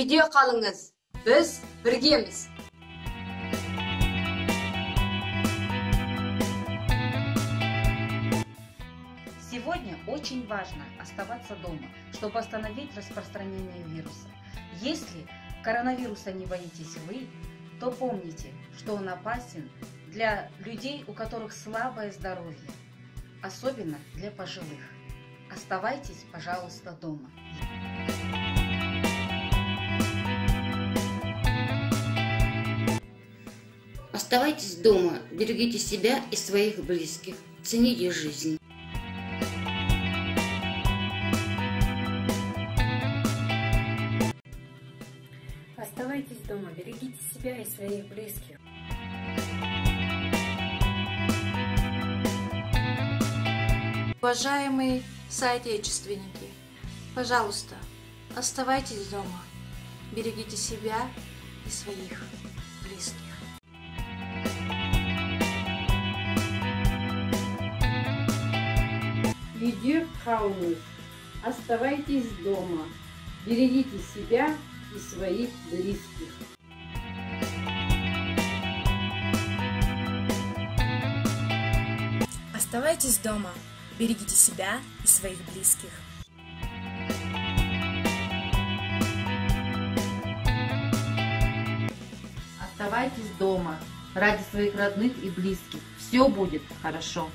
үйде қалыңыз. Біз біргеміз. Сегодня очень важно оставаться дома, чтобы остановить распространение вируса. Если коронавируса не боитесь вы, то помните, что он опасен для людей, у которых слабое здоровье, особенно для пожилых. Оставайтесь, пожалуйста, дома. Оставайтесь дома, берегите себя и своих близких, цените жизнь. Оставайтесь дома, берегите себя и своих близких. Уважаемые соотечественники, пожалуйста, оставайтесь дома, берегите себя и своих близких. Үйде қалыңыз, оставайтесь дома, берегите себя и своих близких. Оставайтесь дома, берегите себя и своих близких. Оставайтесь дома ради своих родных и близких. Все будет хорошо.